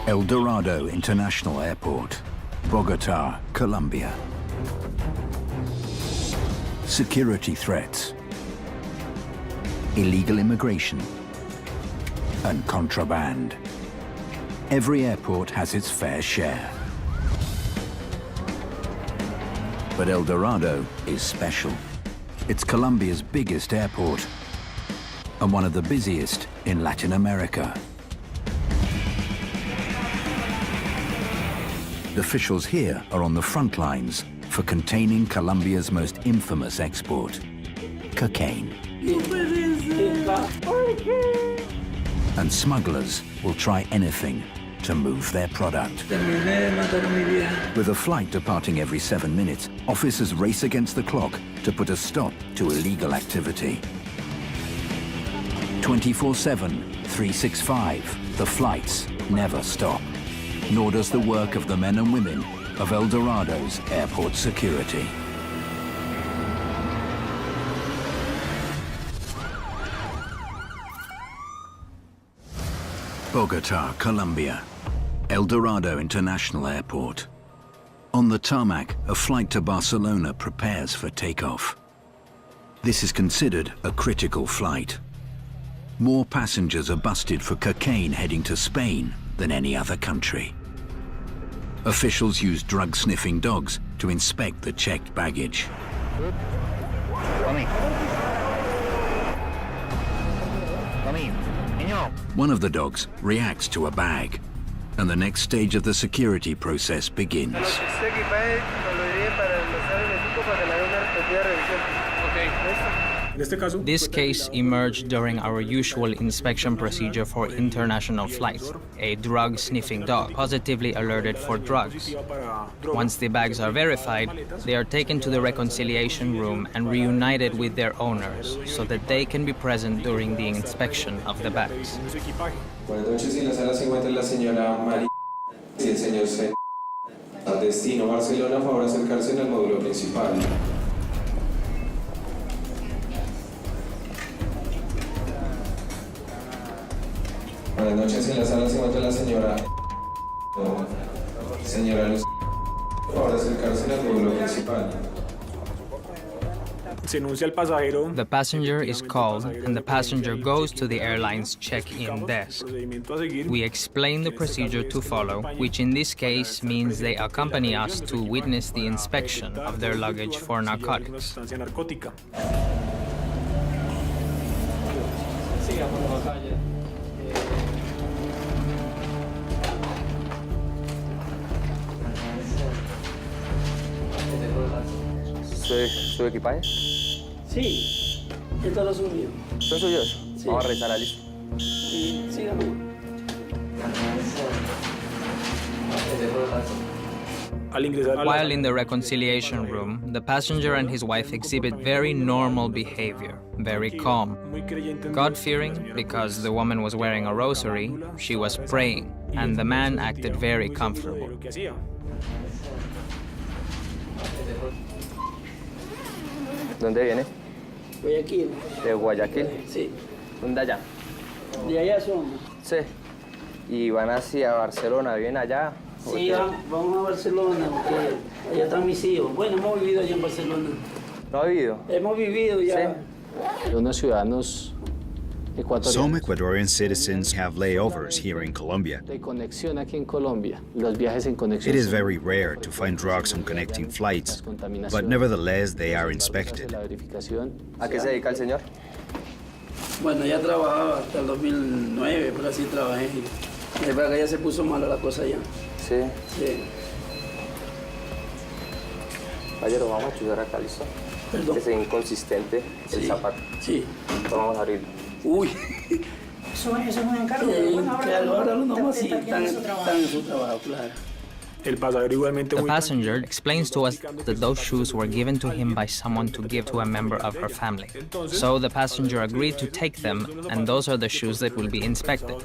El Dorado International Airport, Bogota, Colombia. Security threats, illegal immigration, and contraband. Every airport has its fair share. But El Dorado is special. It's Colombia's biggest airport and one of the busiest in Latin America. Officials here are on the front lines for containing Colombia's most infamous export, cocaine. And smugglers will try anything to move their product. With a flight departing every 7 minutes, officers race against the clock to put a stop to illegal activity. 24/7, 365, the flights never stop. Nor does the work of the men and women of El Dorado's airport security. Bogota, Colombia, El Dorado International Airport. On the tarmac, a flight to Barcelona prepares for takeoff. This is considered a critical flight. More passengers are busted for cocaine heading to Spain than any other country. Officials use drug-sniffing dogs to inspect the checked baggage. One of the dogs reacts to a bag, and the next stage of the security process begins. This case emerged during our usual inspection procedure for international flights. A drug-sniffing dog positively alerted for drugs. Once the bags are verified, they are taken to the reconciliation room and reunited with their owners so that they can be present during the inspection of the bags. Buenas noches, en la sala se encuentra la señora María y el señor C. Al destino Barcelona, favor acercarse en el módulo principal. Buenas noches, en la sala se encuentra la señora Luz. Por favor, acercarse al módulo principal. The passenger is called and the passenger goes to the airline's check-in desk. We explain the procedure to follow, which in this case means they accompany us to witness the inspection of their luggage for narcotics. ¿Su equipaje? Sí, estos los son míos. ¿Son suyos? Sí. Vamos a revisar la lista. Y síganme. While in the reconciliation room, the passenger and his wife exhibit very normal behavior, very calm. God-fearing, because the woman was wearing a rosary, she was praying, and the man acted very comfortable. ¿Dónde viene? Guayaquil. ¿De Guayaquil? Sí. ¿Dónde allá? De allá somos. Sí. ¿Y van hacia Barcelona? ¿Viven allá? Sí, vamos a Barcelona, porque allá están mis hijos. Bueno, hemos vivido allá en Barcelona. ¿No ha vivido? Hemos vivido ya. Sí. Unos ciudadanos Some Ecuadorian citizens have layovers here in Colombia. de conexión aquí en Colombia. Los viajes en conexión. It is very rare to find drugs on connecting flights, but nevertheless they are inspected. La verificación. ¿A qué se dedica el señor? Bueno, ya trabajaba hasta el 2009, pero así trabajé. Es verdad que ya se puso mala la cosa ya. Sí. Sí. Caballero, vamos a estudiar acá, ¿listo? Perdón. Es inconsistente el Sí. zapato. Sí. Vamos a abrirlo. Uy. Eso es un encargo. Bueno, Claro, ahora lo nomás sí, están en su trabajo. están en su trabajo, claro. The passenger explains to us that those shoes were given to him by someone to give to a member of her family. So the passenger agreed to take them, and those are the shoes that will be inspected.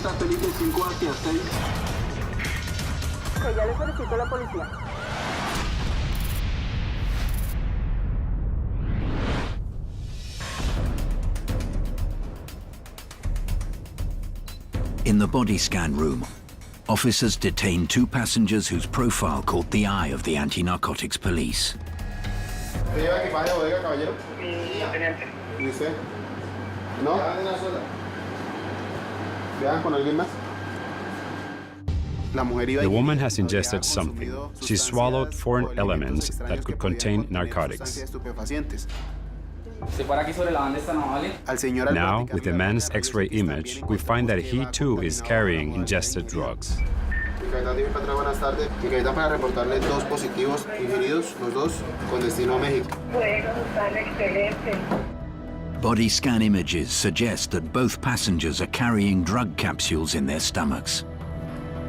Ruta Felipe 5 hacia 6. Ya le solicito a la policía. In the body scan room, officers detain two passengers whose profile caught the eye of the anti-narcotics police. The woman has ingested something. She swallowed foreign elements that could contain narcotics. Now, with the man's X-ray image, we find that he too is carrying ingested drugs. Body scan images suggest that both passengers are carrying drug capsules in their stomachs.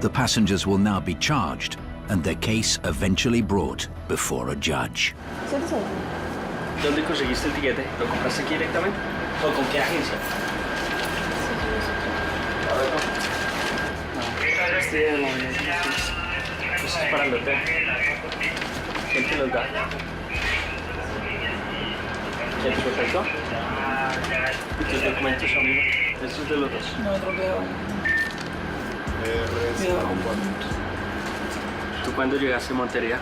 The passengers will now be charged and their case eventually brought before a judge. ¿Dónde conseguiste el tiquete? ¿Lo compraste aquí directamente? ¿O con qué agencia? Eso es para el hotel. ¿Quién te los da? ¿Quién te los prestó? ¿Y tus documentos, amigo? ¿Estos de los dos? No, otro quedaba. ¿Tú cuándo llegaste a Montería?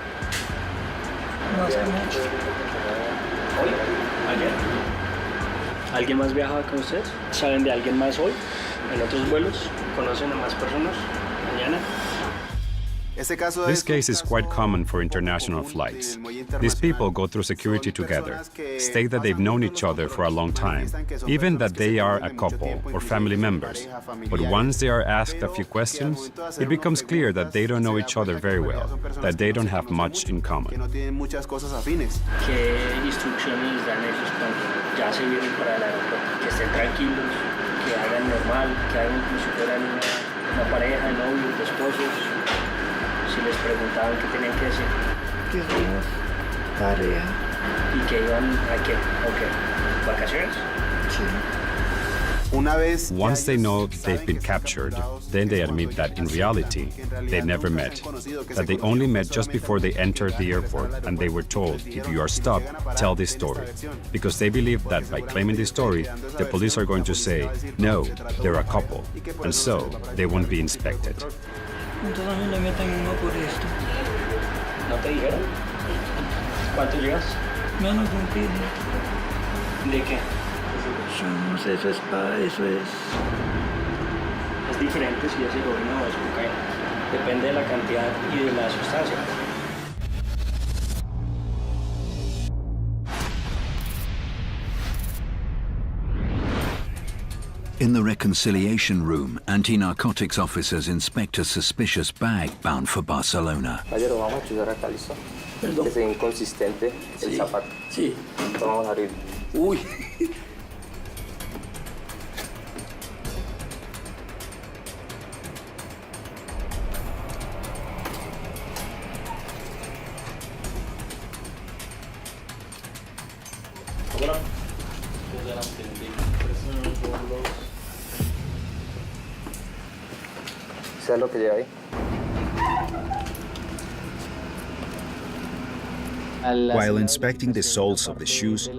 No hace mucho. ¿Hoy? ¿Ayer? ¿Alguien más viajaba con ustedes? ¿Saben de alguien más hoy? ¿En otros vuelos? ¿Conocen a más personas? ¿Mañana? This case is quite common for international flights. These people go through security together, state that they've known each other for a long time, even that they are a couple or family members. But once they are asked a few questions, it becomes clear that they don't know each other very well, that they don't have much in common. ¿Qué instrucciones dan ellos cuando ya se vienen para el aeropuerto? Que estén tranquilos, que hagan normal, que hagan como si fueran una pareja de novios, de esposos. Si les preguntaban qué tenían que decir. Que somos pareja. ¿Y que iban a qué? ¿O qué? ¿Vacaciones? Sí. Once they know they've been captured, then they admit that in reality, they never met, that they only met just before they entered the airport and they were told, if you are stopped, tell this story. Because they believe that by claiming this story, the police are going to say, no, they're a couple, and so they won't be inspected. Entonces a mí me meten uno por esto. ¿No te dijeron? ¿Cuánto llevas? Menos de un kilo. ¿De qué? Yo no sé, eso es Es diferente si es heroína o es cocaína. Depende de la cantidad y de la sustancia. In the reconciliation room, anti-narcotics officers inspect a suspicious bag bound for Barcelona. Caballero, vamos a chuzar acá, ¿listo? Perdón. Que sea inconsistente el zapato. Sí. Vamos a abrir. Uy. ¿Sabes lo que lleva ahí? While inspecting the soles of the shoes,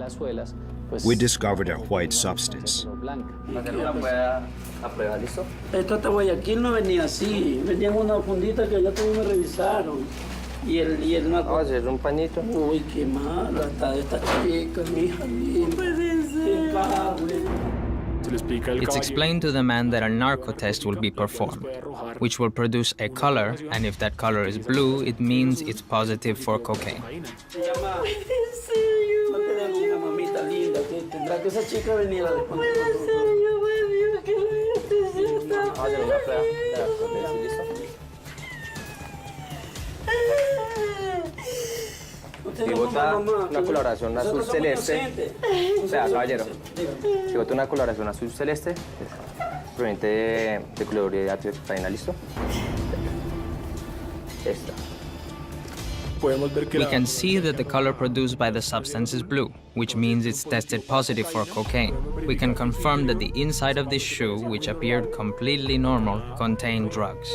we discovered a white substance. Hacer una prueba a prueba, ¿listo? Esto hasta Guayaquil no venía así. Venían una fundita que ya también me revisaron. Y el Vamos a hacer un pañito. Uy, qué mala está de esta chica, mi hija linda. Qué padre. It's explained to the man that a narco test will be performed, which will produce a color, and if that color is blue, it means it's positive for cocaine. Se llama... No te den una mamita linda, que tendrá que esa chica venir a después. Vamos a hacer una prueba de alcohol, ¿listo? Si bota una coloración azul celeste, o sea, caballero, si bota una coloración azul celeste, proveniente de clorhidrato de cocaína, ¿listo? Esta. We can see that the color produced by the substance is blue, which means it's tested positive for cocaine. We can confirm that the inside of this shoe, which appeared completely normal, contained drugs.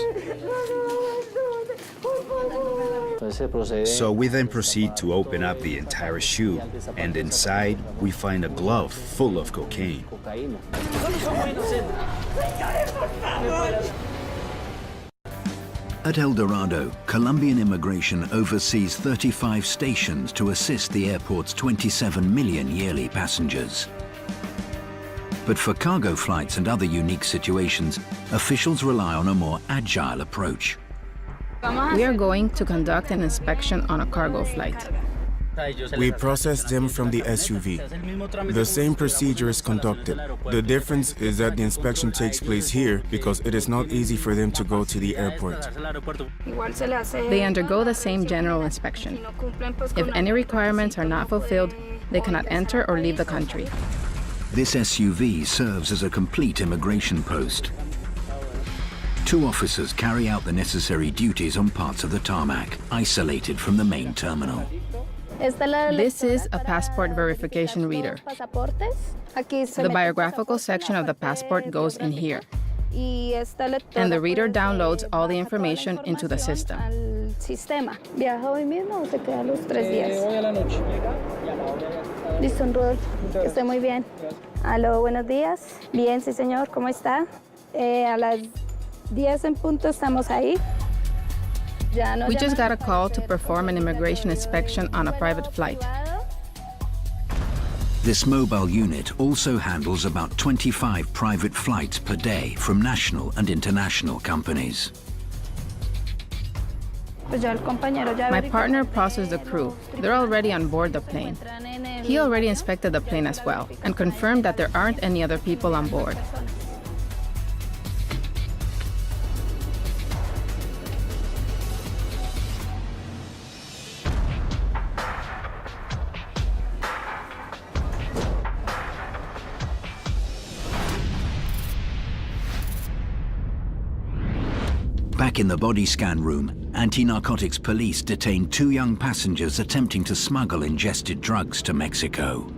So we then proceed to open up the entire shoe, and inside we find a glove full of cocaine. At El Dorado, Colombian immigration oversees 35 stations to assist the airport's 27 million yearly passengers. But for cargo flights and other unique situations, officials rely on a more agile approach. We are going to conduct an inspection on a cargo flight. We process them from the SUV. The same procedure is conducted. The difference is that the inspection takes place here because it is not easy for them to go to the airport. They undergo the same general inspection. If any requirements are not fulfilled, they cannot enter or leave the country. This SUV serves as a complete immigration post. 2 officers carry out the necessary duties on parts of the tarmac, isolated from the main terminal. This is a passport verification reader. The biographical section of the passport goes in here, and the reader downloads all the information into the system. Listo, Rodolfo. Que esté muy bien. Aló, buenos días. Bien, sí, señor. ¿Cómo está? A las 10 en punto estamos ahí. We just got a call to perform an immigration inspection on a private flight. This mobile unit also handles about 25 private flights per day from national and international companies. My partner processed the crew. They're already on board the plane. He already inspected the plane as well and confirmed that there aren't any other people on board. Back in the body scan room, anti-narcotics police detained 2 young passengers attempting to smuggle ingested drugs to Mexico.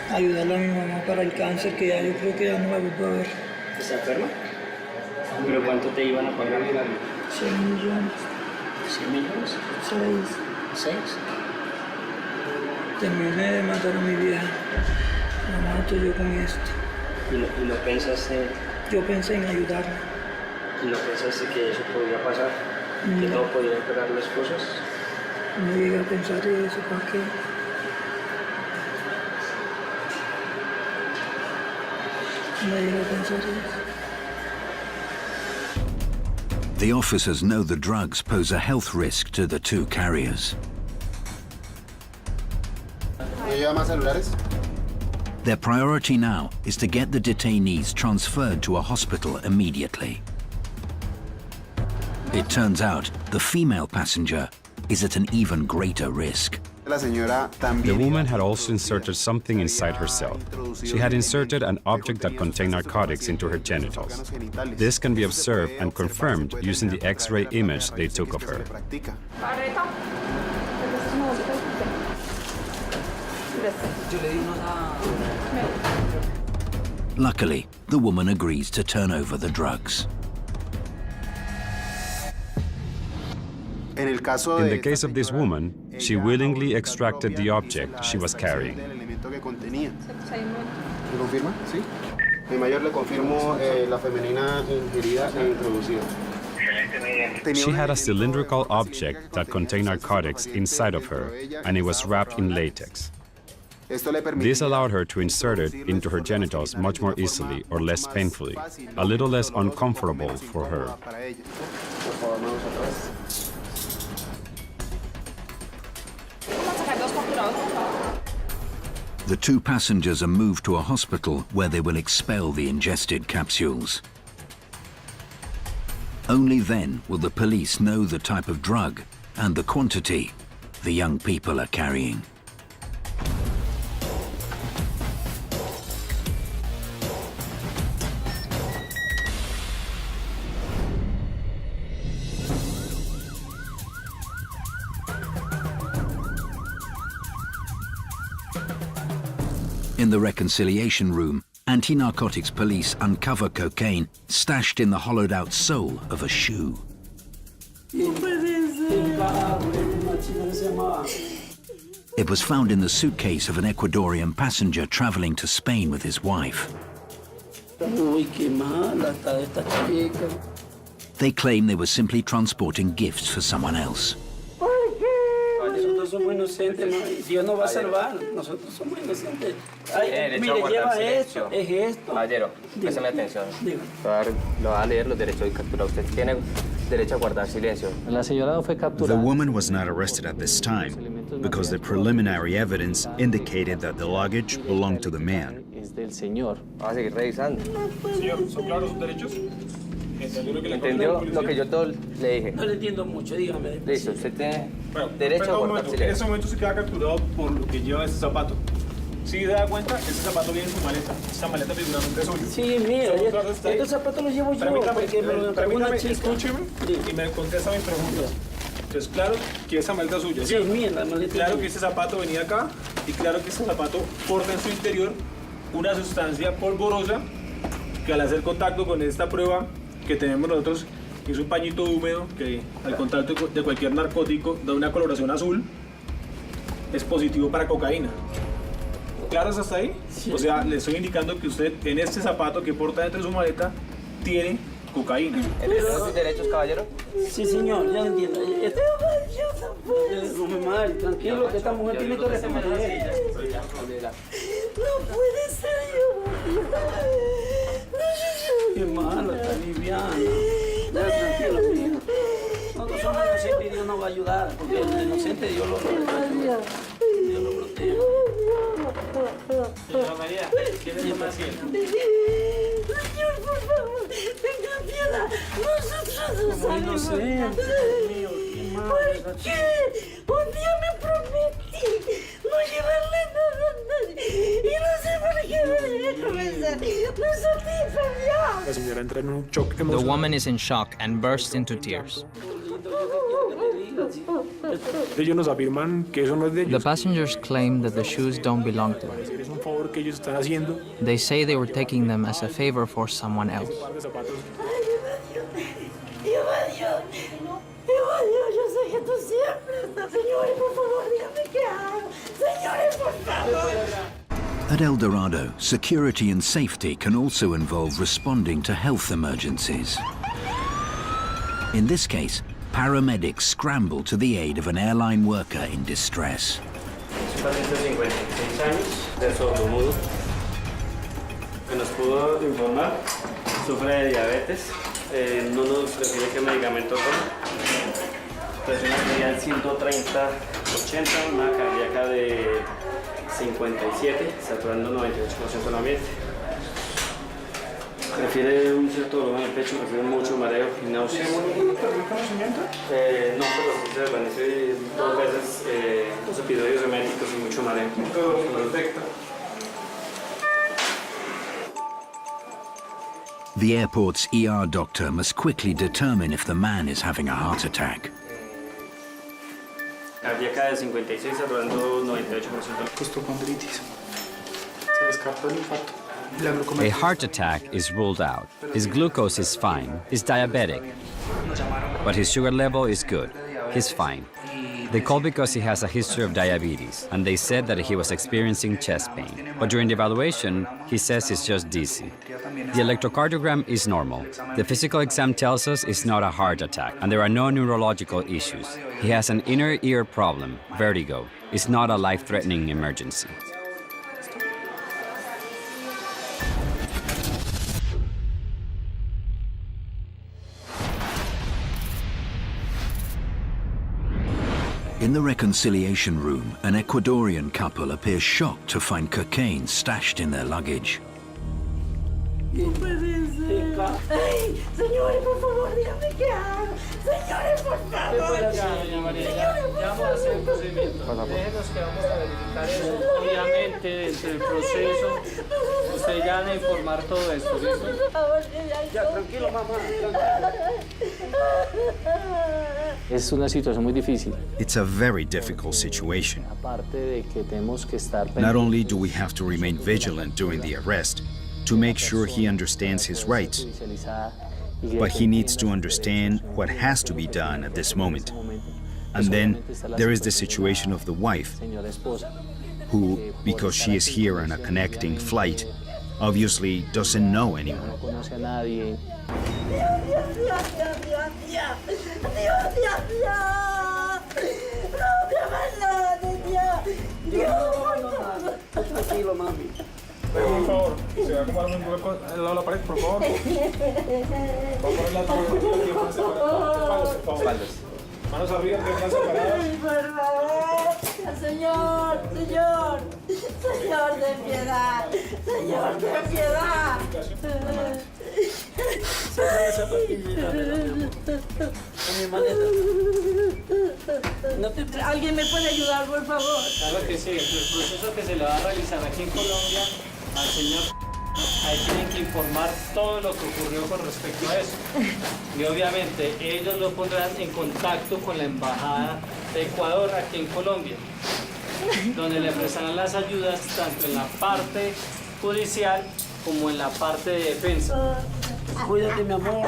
Ayudarle a mi mamá para el cáncer, que ya yo creo que ya no la vuelvo a ver. ¿Está enferma? ¿Pero cuánto te iban a pagar? 6 millones. ¿100 millones? 6. ¿6? Terminé de matar a mi vieja. La mato yo con esto. ¿Y lo pensaste? Yo pensé en ayudarla. ¿Y lo pensaste que eso podía pasar? ¿Que no podía esperar las cosas? No llegué a pensar eso, ¿para qué? No llegué a pensar eso. The officers know the drugs pose a health risk to the 2 carriers. Their priority now is to get the detainees transferred to a hospital immediately. It turns out the female passenger is at an even greater risk. The woman had also inserted something inside herself. She had inserted an object that contained narcotics into her genitals. This can be observed and confirmed using the X-ray image they took of her. Luckily, the woman agrees to turn over the drugs. In the case of this woman, she willingly extracted the object she was carrying. She had a cylindrical object that contained narcotics inside of her, and it was wrapped in latex. This allowed her to insert it into her genitals much more easily or less painfully, a little less uncomfortable for her. The 2 passengers are moved to a hospital where they will expel the ingested capsules. Only then will the police know the type of drug and the quantity the young people are carrying. In the reconciliation room, anti-narcotics police uncover cocaine stashed in the hollowed-out sole of a shoe. It was found in the suitcase of an Ecuadorian passenger traveling to Spain with his wife. They claim they were simply transporting gifts for someone else. Nosotros somos inocentes, Dios nos va a salvar, nosotros somos inocentes. Ay, mire, lleva esto, es esto. Caballero, préstame atención. Lo va a leer los derechos de captura. Usted tiene derecho a guardar silencio. The woman was not arrested at this time because the preliminary evidence indicated that the luggage belonged to the man. Vamos a seguir revisando. Señor, ¿son claros sus derechos? ¿Entendió lo que yo todo le dije? No le entiendo mucho, dígame. Listo, usted tiene derecho a guardar silencio. En ese momento se queda capturado por lo que lleva ese zapato. Si se da cuenta, ese zapato viene en su maleta. Esta maleta figuramente es suya. Sí, mira, estos zapatos los llevo yo porque me lo entregó una chica. Escúcheme y me contesta mis preguntas. Entonces, claro que esa maleta es suya. Sí, mira, la maleta. Claro que ese zapato venía acá y claro que ese zapato porta en su interior una sustancia polvorosa que al hacer contacto con esta prueba que tenemos nosotros, que es un pañito húmedo que al contacto de cualquier narcótico da una coloración azul, es positivo para cocaína. ¿Claros hasta ahí? Sí. O sea, le estoy indicando que usted en este zapato que porta dentro de su maleta tiene cocaína. ¿Entiende sus derechos, caballero? Sí, señor, ya lo entiendo. No me mal, tranquilo, que esta mujer tiene que responder. No puede ser yo. Qué malo, está liviana. Ya, tranquilo, mija. Nosotros somos inocentes y Dios nos va a ayudar, porque el inocente Dios lo protege. Dios lo protege. Señora María, ¿quién es el paciente? Señor, por favor, tenga piedad. Nosotros somos inocentes. ¿Por qué? Un día me prometí no llevarle nada a nadie. Y no sé por qué me dejé comenzar. No satisfacción. La señora entra en un shock emocional. The woman is in shock and bursts into tears. Ellos nos afirman que eso no es de ellos. The passengers claim that the shoes don't belong to them. Es un favor que ellos están haciendo. They say they were taking them as a favor for someone else. Yo sé que tú siempre estás, señores, por favor, dígame qué hago. Señores, por favor. At El Dorado, security and safety can also involve responding to health emergencies. In this case, paramedics scramble to the aid of an airline worker in distress. Es un paciente de 56 años, de sordomudo, que nos pudo informar, sufre de diabetes, no nos prescribe qué medicamento toma, presión arterial 130/80, una cardíaca de 57, saturando 98% del ambiente. Refiere un cierto dolor en el pecho, refiere mucho mareo y náuseas. ¿Perdió conocimiento? No, pero sí se desvanece 2 veces, 2 episodios eméticos y mucho mareo. Todo perfecto. The airport's ER doctor must quickly determine if the man is having a heart attack. Cardíaca de 56, saturando 98%. Costocondritis. Se descartó el infarto. A heart attack is ruled out. His glucose is fine. He's diabetic. But his sugar level is good. He's fine. They called because he has a history of diabetes, and they said that he was experiencing chest pain. But during the evaluation, he says he's just dizzy. The electrocardiogram is normal. The physical exam tells us it's not a heart attack, and there are no neurological issues. He has an inner ear problem, vertigo. It's not a life-threatening emergency. In the reconciliation room, an Ecuadorian couple appears shocked to find cocaine stashed in their luggage. No puede ser. Ay, señores, por favor, dígame qué hago. Señores, por favor. Doña María, ya vamos a hacer el procedimiento. Déjenos que vamos a verificar eso. Obviamente, dentro del proceso, usted ya va a informar todo esto, ¿listo? Ya, tranquilo, mamá. Tranquilo. Es una situación muy difícil. It's a very difficult situation. Aparte de que tenemos que estar Not only do we have to remain vigilant during the arrest to make sure he understands his rights, but he needs to understand what has to be done at this moment. And then there is the situation of the wife, who, because she is here on a connecting flight, obviously doesn't know anyone. Tranquilo, mami. Por favor, se va a acomodar un poco al lado de la pared, por favor. Va a poner la mano aquí, por favor. Manos arriba, piernas separadas. Por favor, Señor, Señor, Señor, ten piedad, Señor, ten piedad. ¿Alguien me puede ayudar, por favor? Claro que sí, el proceso que se le va a realizar aquí en Colombia al señor, ahí tienen que informar todo lo que ocurrió con respecto a eso. Y obviamente ellos lo pondrán en contacto con la Embajada de Ecuador aquí en Colombia, donde le prestarán las ayudas tanto en la parte judicial como en la parte de defensa. Cuídate, mi amor,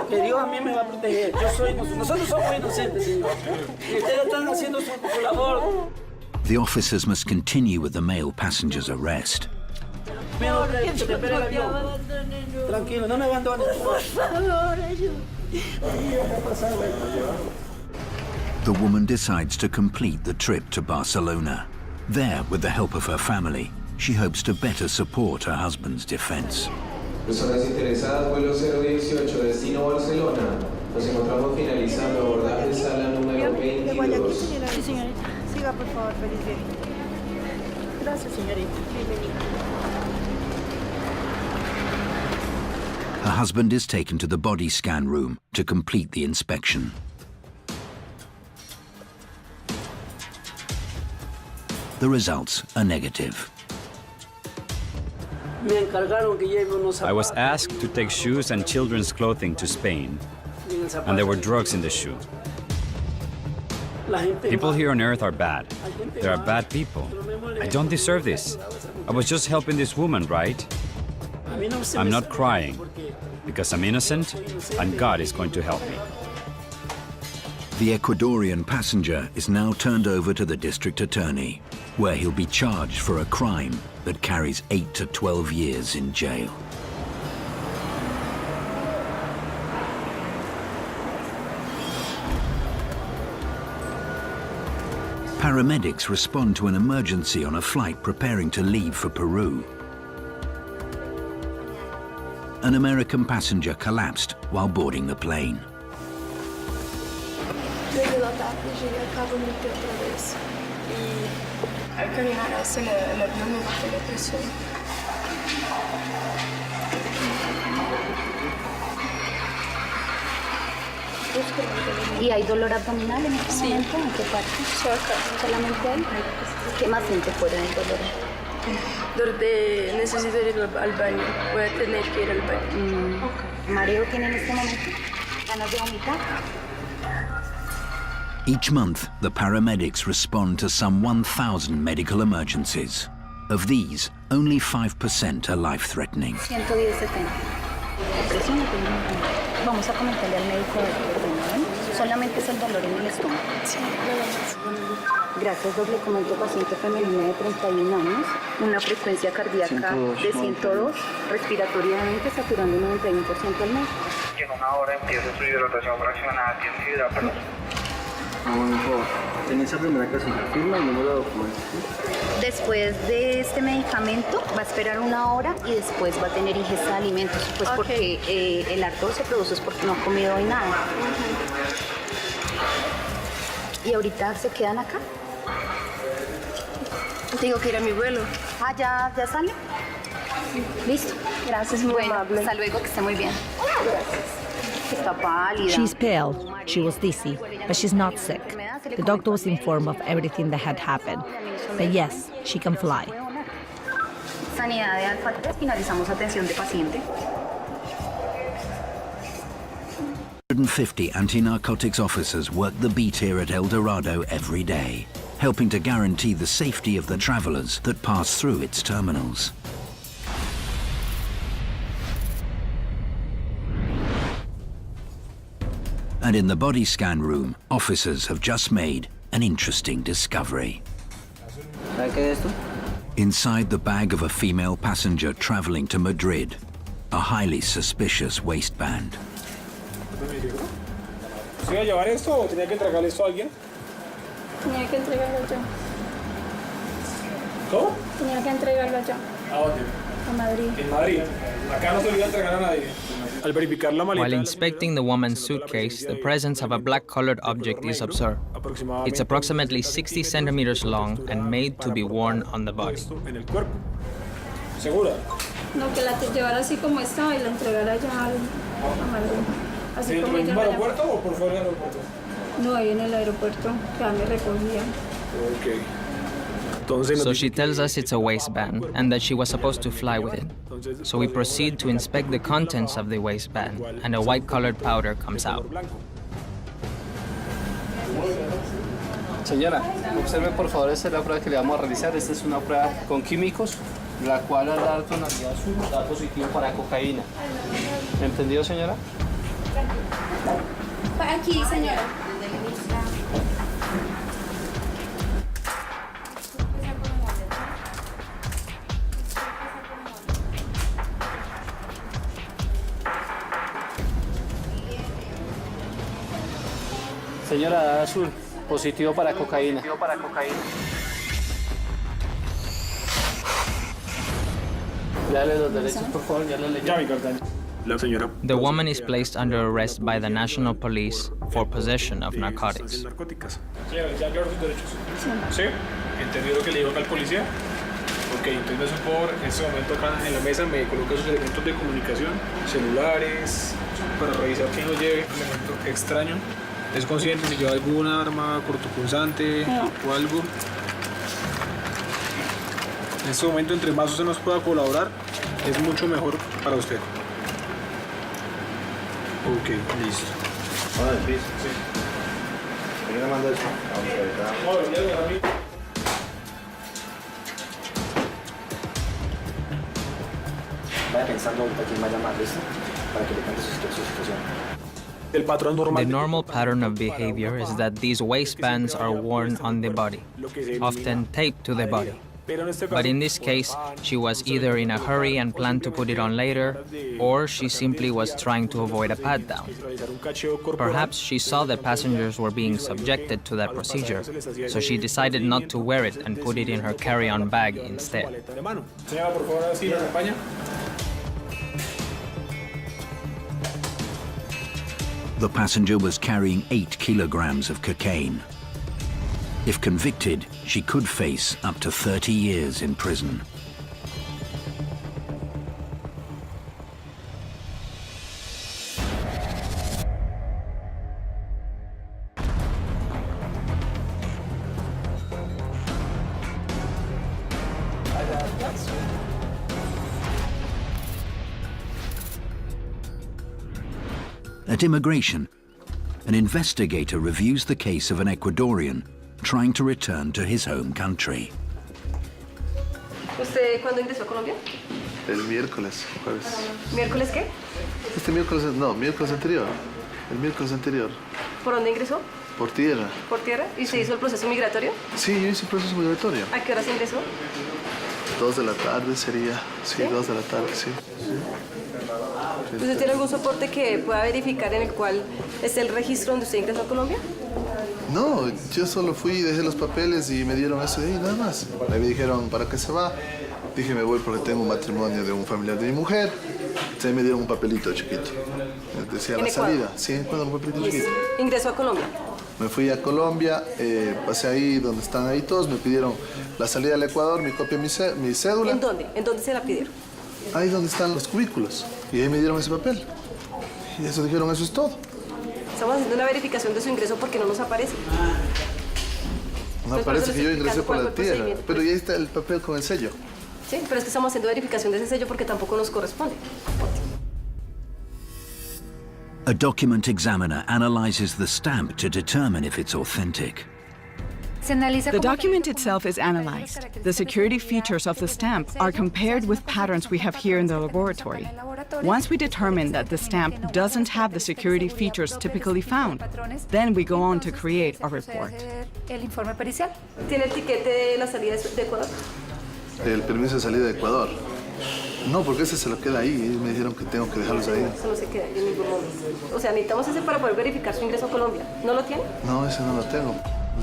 que Dios a mí me va a proteger. Nosotros somos inocentes, Señor. Y ustedes están haciendo su labor. The officers must continue with the male passenger's arrest. Tranquilo, no me abandones. Por favor, The woman decides to complete the trip to Barcelona. There, with the help of her family, she hopes to better support her husband's defense. Personas interesadas, vuelo 018, destino Barcelona. Nos encontramos finalizando abordaje sala número 22. Sí, señorita. Siga, por favor, feliz viaje. Gracias, señorita. Bienvenida. Her husband is taken to the body scan room to complete the inspection. The results are negative. I was asked to take shoes and children's clothing to Spain, and there were drugs in the shoe. People here on Earth are bad. There are bad people. I don't deserve this. I was just helping this woman, right? I'm not crying, because I'm innocent, and God is going to help me. The Ecuadorian passenger is now turned over to the district attorney, where he'll be charged for a crime that carries 8 to 12 years in jail. Paramedics respond to an emergency on a flight preparing to leave for Peru. An American passenger collapsed while boarding the plane. Llegué la tarde, llegué acá, vomité otra vez. Y al caminar hacia el avión me bajó la presión. ¿Y hay dolor abdominal en este momento? ¿En qué parte? Solo acá. ¿Solamente ahí? ¿Qué más siente fuera del dolor? Dolor de necesito ir al baño. Voy a tener que ir al baño. ¿Mareo tiene en este momento? ¿Ganas de vomitar? Each month, the paramedics respond to some 1,000 medical emergencies. Of these, only 5% are life-threatening. 110/70. Presión. Vamos a comentarle al médico de solamente es el dolor en el estómago. Sí, gracias, doble comento paciente femenina de 31 años, una frecuencia cardíaca de 102, respiratoriamente saturando 91% al mes. En una hora empieza su hidratación fraccionada, tiene que hidratar. En esa primera casilla, firma y número de documentos. Después de este medicamento va a esperar 1 hora y después va a tener ingesta de alimentos, pues porque el ardor se produce porque no ha comido hoy nada. ¿Y ahorita se quedan acá? Tengo que ir a mi vuelo. Ah, ¿ya sale? Listo. Gracias, muy amable. Hasta luego, que esté muy bien. Gracias. Está pálida. She's pale, she was dizzy, but she's not sick. The doctor was informed of everything that had happened. But yes, she can fly. Sanidad de Alfa 3, finalizamos atención de paciente. 150 anti-narcotics officers work the beat here at El Dorado every day, helping to guarantee the safety of the travelers that pass through its terminals. And in the body scan room, officers have just made an interesting discovery. Inside the bag of a female passenger traveling to Madrid, a highly suspicious waistband. ¿Se iba a llevar esto o tenía que entregarle esto a alguien? Tenía que entregarlo yo. ¿Cómo? Tenía que entregarlo yo. ¿A dónde? A Madrid. En Madrid. Acá no se lo iba a entregar a nadie. Al verificar la maleta. While inspecting the woman's suitcase, the presence of a black-colored object is observed. It's approximately 60 centimeters long and made to be worn on the body. ¿Segura? No, que la llevara así como estaba y la entregara ya a Madrid. Así como ¿En el ella aeropuerto o por fuera del aeropuerto? No, ahí en el aeropuerto, que ya me recogían. Okay. So she tells us it's a waistband and that she was supposed to fly with it. So we proceed to inspect the contents of the waistband, and a white-colored powder comes out. Señora, observe por favor, esta es la prueba que le vamos a realizar. Esta es una prueba con químicos, la cual al dar tonalidad azul da positivo para cocaína. ¿Entendido, señora? Aquí, señora. Señora, da azul, positivo para cocaína. Dale los derechos, por favor, ya le leí. The woman is placed under arrest by the National Police for possession of narcotics. Señora, ¿ya aclaró sus derechos? ¿Sí? ¿Entendió lo que le dijo acá al policía? Ok, entonces me hace un favor, en este momento acá en la mesa me coloca sus elementos de comunicación, celulares, para revisar que no lleve elemento extraño. ¿Es consciente si lleva alguna arma cortopunzante o algo? En este momento, entre más usted nos pueda colaborar, es mucho mejor para usted. Ok, listo. Hola, Luis. Sí. ¿Por qué me manda eso? Vaya pensando ahorita quién va a llamar, ¿listo? Para que le cuente su situación. The normal pattern of behavior is that these waistbands are worn on the body, often taped to the body. But in this case, she was either in a hurry and planned to put it on later, or she simply was trying to avoid a pat-down. Perhaps she saw that passengers were being subjected to that procedure, so she decided not to wear it and put it in her carry-on bag instead. The passenger was carrying 8 kilograms of cocaine. If convicted, she could face up to 30 years in prison. At immigration, an investigator reviews the case of an Ecuadorian trying to return to his home country. ¿Usted cuándo ingresó a Colombia? El miércoles, jueves. ¿Miércoles qué? Este miércoles, no, miércoles anterior. El miércoles anterior. ¿Por dónde ingresó? Por tierra. ¿Por tierra? ¿Y usted hizo el proceso migratorio? Sí, yo hice el proceso migratorio. ¿A qué horas ingresó? 2 de la tarde sería. Sí, 2 de la tarde, sí. ¿Usted tiene algún soporte que pueda verificar en el cual esté el registro donde usted ingresó a Colombia? No, yo solo fui, dejé los papeles y me dieron eso de ahí, nada más. Me dijeron, ¿para qué se va? Dije, me voy porque tengo un matrimonio de un familiar de mi mujer. Entonces me dieron un papelito chiquito. Decía la salida. Sí, en Ecuador, un papelito chiquito. ¿Ingresó a Colombia? Me fui a Colombia, pasé ahí donde están ahí todos, me pidieron la salida del Ecuador, mi copia, mi cédula. ¿En dónde? ¿En dónde se la pidieron? Ahí donde están los cubículos. Y ahí me dieron ese papel. Y eso dijeron, eso es todo. Estamos haciendo una verificación de su ingreso porque no nos aparece. No aparece que yo ingresé por la tierra, pero ahí está el papel con el sello. Sí, pero es que estamos haciendo verificación de ese sello porque tampoco nos corresponde. A document examiner analyzes the stamp to determine if it's authentic. The document itself is analyzed. The security features of the stamp are compared with patterns we have here in the laboratory. Once we determine that the stamp doesn't have the security features typically found, then we go on to create a report. ¿Tiene el tiquete de la salida de Ecuador? El permiso de salida de Ecuador. No, porque ese se lo queda ahí. Ellos me dijeron que tengo que dejarlos ahí. Eso no se queda en ningún momento. O sea, necesitamos ese para poder verificar su ingreso a Colombia. ¿No lo tiene? No, ese no lo tengo.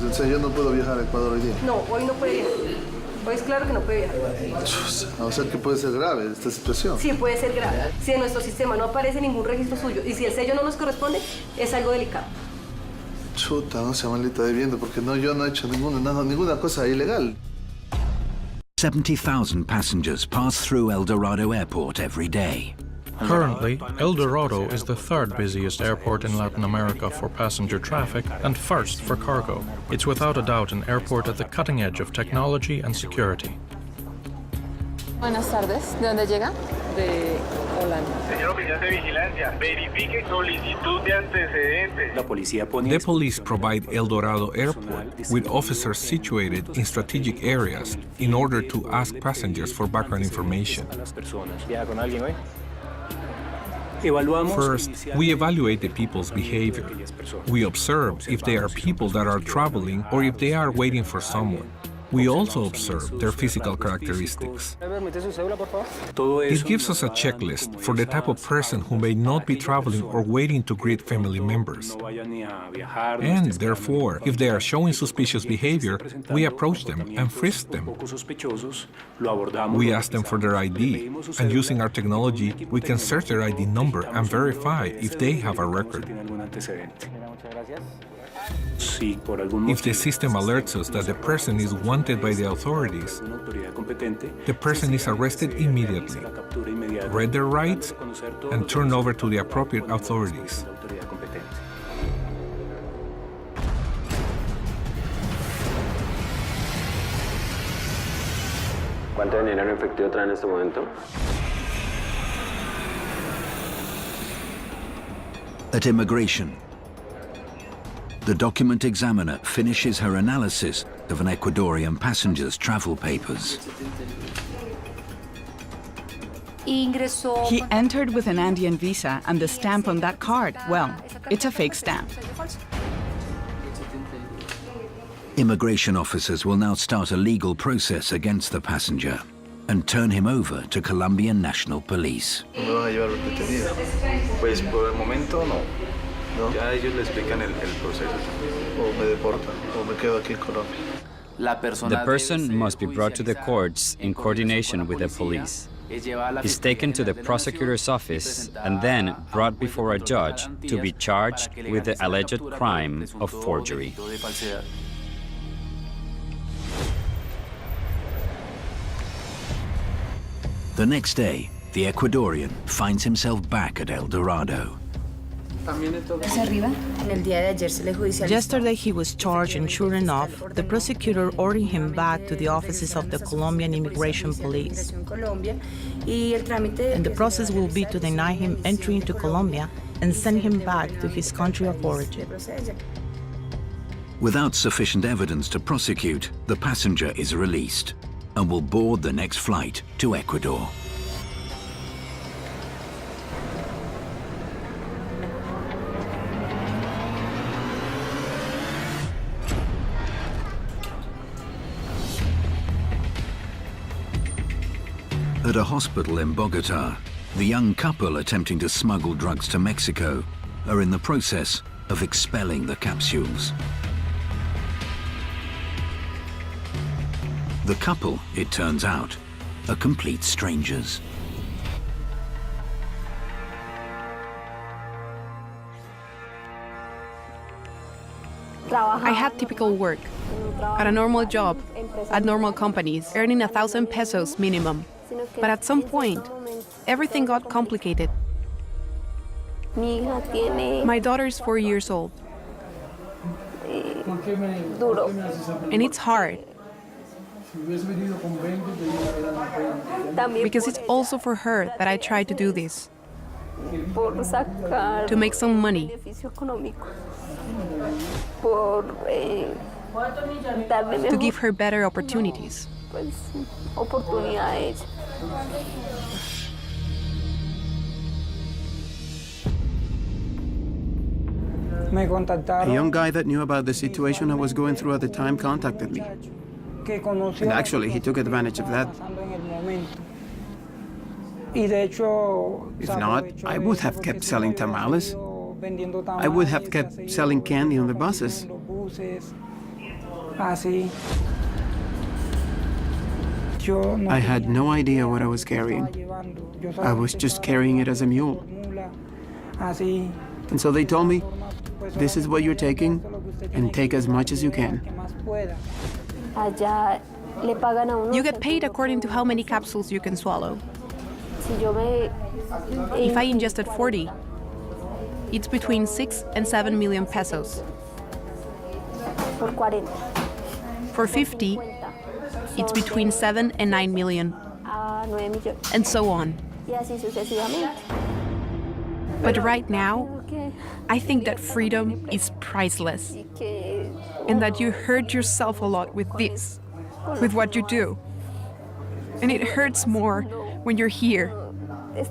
O sea, yo no puedo viajar a Ecuador hoy día. No, hoy no puede viajar. Hoy es claro que no puede viajar. O sea, que puede ser grave esta situación. Sí, puede ser grave. Si en nuestro sistema no aparece ningún registro suyo y si el sello no nos corresponde, es algo delicado. Chuta, no sea maldita debiendo, porque no, yo no he hecho ninguna cosa ilegal. 70,000 passengers pass through El Dorado Airport every day. Currently, El Dorado is the third busiest airport in Latin America for passenger traffic and first for cargo. It's without a doubt an airport at the cutting edge of technology and security. Buenas tardes. ¿De dónde llega? De Holanda. Señor oficial de vigilancia, verifique solicitud de antecedentes. The police provide El Dorado Airport with officers situated in strategic areas in order to ask passengers for background information. First, we evaluate the people's behavior. We observe if they are people that are traveling or if they are waiting for someone. We also observe their physical characteristics. It gives us a checklist for the type of person who may not be traveling or waiting to greet family members. And therefore, if they are showing suspicious behavior, we approach them and frisk them. We ask them for their ID, and using our technology, we can search their ID number and verify if they have a record. If the system alerts us that the person is wanted by the authorities, the person is arrested immediately, read their rights, and turned over to the appropriate authorities. ¿Cuánto dinero en efectivo trae en este momento? At immigration, the document examiner finishes her analysis of an Ecuadorian passenger's travel papers. He entered with an Andean visa, and the stamp on that card, well, it's a fake stamp. Immigration officers will now start a legal process against the passenger and turn him over to Colombian National Police. ¿Me van a llevar detenido? Pues por el momento no. Ya ellos le explican el proceso. O me deportan, o me quedo aquí en Colombia. The person must be brought to the courts in coordination with the police. He's taken to the prosecutor's office and then brought before a judge to be charged with the alleged crime of forgery. The next day, the Ecuadorian finds himself back at El Dorado. Yesterday he was charged, and sure enough, the prosecutor ordered him back to the offices of the Colombian Immigration Police. And the process will be to deny him entry into Colombia and send him back to his country of origin. Without sufficient evidence to prosecute, the passenger is released and will board the next flight to Ecuador. At a hospital in Bogota, the young couple attempting to smuggle drugs to Mexico are in the process of expelling the capsules. The couple, it turns out, are complete strangers. I had typical work, at a normal job, at normal companies, earning 1,000 pesos minimum. But at some point, everything got complicated. My daughter is 4 years old. And it's hard. Because it's also for her that I try to do this. to make some money. To give her better opportunities. A young guy that knew about the situation I was going through at the time contacted me. And actually, he took advantage of that. If not, I would have kept selling tamales. I would have kept selling candy on the buses. I had no idea what I was carrying. I was just carrying it as a mule. And so they told me, this is what you're taking, and take as much as you can. You get paid according to how many capsules you can swallow. If I ingested 40, it's between 6 and 7 million pesos. For 50, it's between 7 and 9 million. And so on. But right now, I think that freedom is priceless. And that you hurt yourself a lot with this, with what you do. And it hurts more when you're here,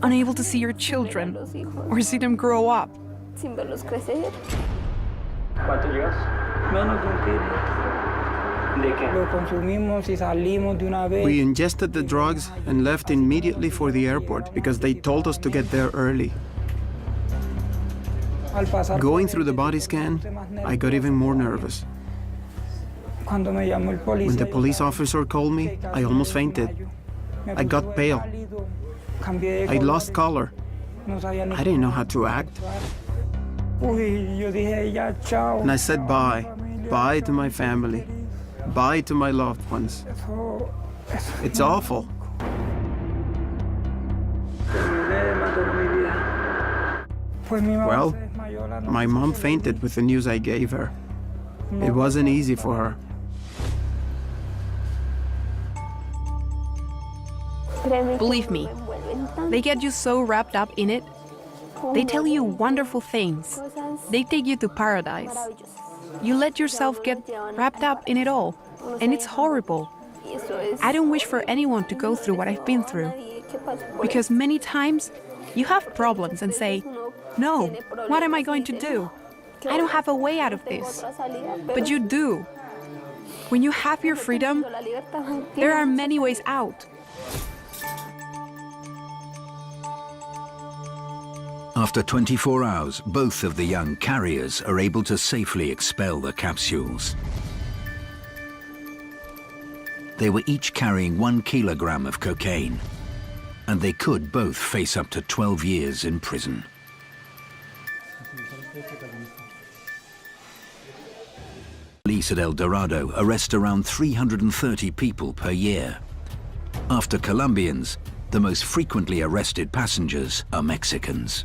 unable to see your children or see them grow up. We ingested the drugs and left immediately for the airport because they told us to get there early. Going through the body scan, I got even more nervous. When the police officer called me, I almost fainted. I got pale. I lost color. I didn't know how to act. And I said bye. Bye to my family. Bye to my loved ones. It's awful. Well, my mom fainted with the news I gave her. It wasn't easy for her. Believe me, they get you so wrapped up in it. They tell you wonderful things. They take you to paradise. You let yourself get wrapped up in it all, and it's horrible. I don't wish for anyone to go through what I've been through, because many times you have problems and say, no, what am I going to do? I don't have a way out of this. But you do. When you have your freedom, there are many ways out. After 24 hours, both of the young carriers are able to safely expel the capsules. They were each carrying 1 kilogram of cocaine, and they could both face up to 12 years in prison. Police at El Dorado arrest around 330 people per year. After Colombians, the most frequently arrested passengers are Mexicans.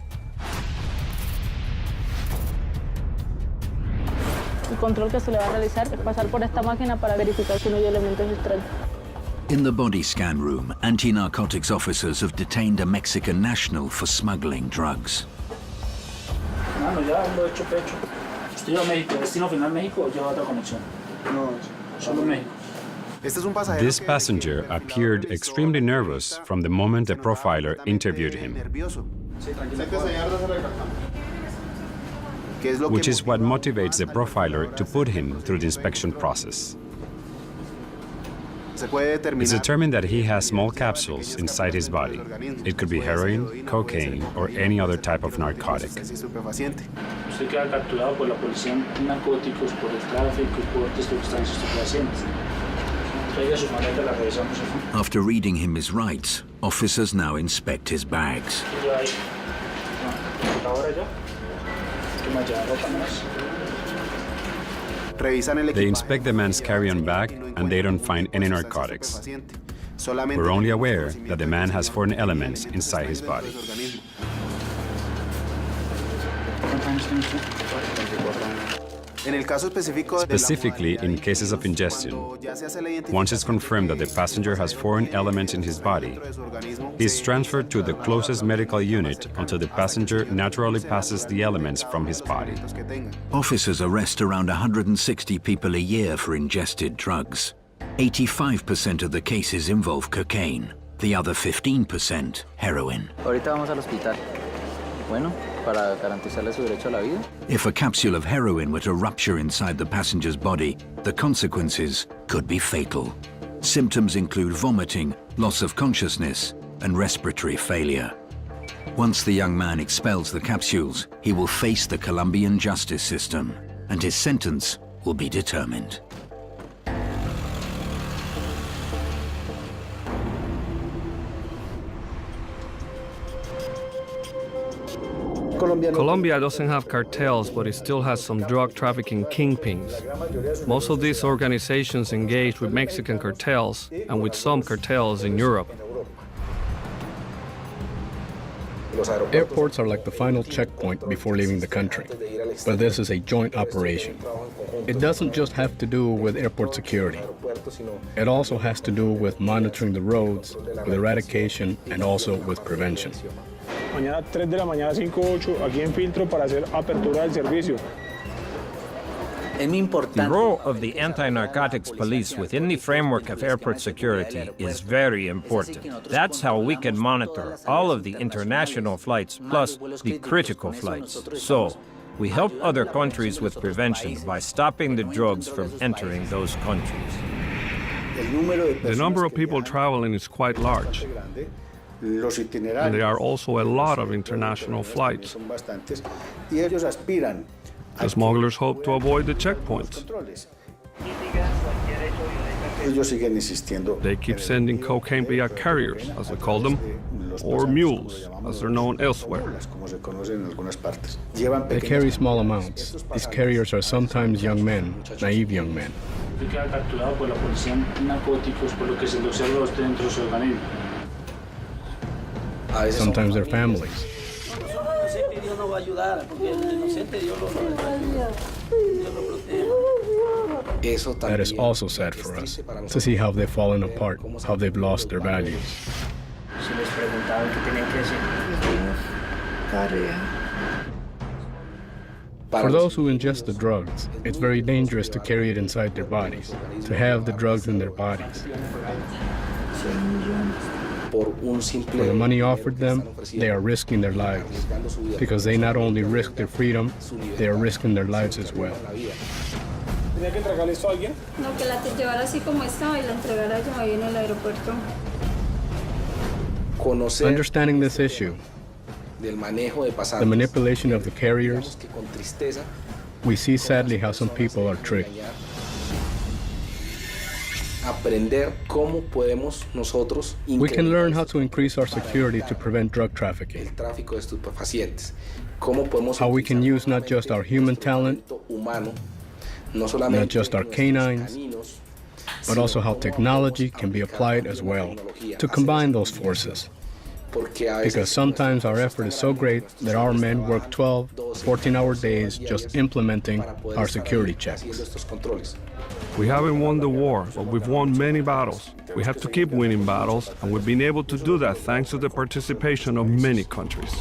control que se le va a realizar es pasar por esta máquina para verificar si no hay elementos extraños. In the body scan room, anti-narcotics officers have detained a Mexican national for smuggling drugs. Mano, ya lo he hecho pecho. ¿Usted lleva a México, destino final México o lleva otra conexión? No, solo México. This passenger appeared extremely nervous from the moment the profiler interviewed him, which is what motivates the profiler to put him through the inspection process. It's determined that he has small capsules inside his body. It could be heroin, cocaine, or any other type of narcotic. Usted queda capturado por la policía en narcóticos por el tráfico y portes de sustancias estupefacientes. After reading him his rights, officers now inspect his bags. They inspect the man's carry-on bag and they don't find any narcotics. We're only aware that the man has foreign elements inside his body. Specifically in cases of ingestion. Once it's confirmed that the passenger has foreign elements in his body, he is transferred to the closest medical unit until the passenger naturally passes the elements from his body. Officers arrest around 160 people a year for ingested drugs. 85% of the cases involve cocaine, the other 15% heroin. Ahorita vamos al hospital. Bueno, para garantizarle su derecho a la vida. If a capsule of heroin were to rupture inside the passenger's body, the consequences could be fatal. Symptoms include vomiting, loss of consciousness, and respiratory failure. Once the young man expels the capsules, he will face the Colombian justice system, and his sentence will be determined. Colombia doesn't have cartels, but it still has some drug trafficking kingpins. Most of these organizations engage with Mexican cartels and with some cartels in Europe. Airports are like the final checkpoint before leaving the country, but this is a joint operation. It doesn't just have to do with airport security. It also has to do with monitoring the roads, with eradication, and also with prevention. Mañana 3 de la mañana, 5:08, aquí en Filtro para hacer apertura del servicio. The role of the anti-narcotics police within the framework of airport security is very important. That's how we can monitor all of the international flights plus the critical flights. So, we help other countries with prevention by stopping the drugs from entering those countries. The number of people traveling is quite large. And there are also a lot of international flights. The smugglers hope to avoid the checkpoints. They keep sending cocaine via carriers, as they call them, or mules, as they're known elsewhere. They carry small amounts. These carriers are sometimes young men, naive young men. Sometimes they're families. That is also sad for us, to see how they've fallen apart, how they've lost their values. For those who ingest the drugs, it's very dangerous to carry it inside their bodies, to have the drugs in their bodies. For the money offered them, they are risking their lives, because they not only risk their freedom, they are risking their lives as well. ¿Tenía que entregarle esto a alguien? No, que la llevara así como estaba y la entregara yo ahí en el aeropuerto. Understanding this issue, the manipulation of the carriers, we see sadly how some people are tricked. We can learn how to increase our security to prevent drug trafficking. How we can use not just our human talent, not just our canines, but also how technology can be applied as well to combine those forces. Because sometimes our effort is so great that our men work 12, 14-hour days just implementing our security checks. We haven't won the war, but we've won many battles. We have to keep winning battles, and we've been able to do that thanks to the participation of many countries.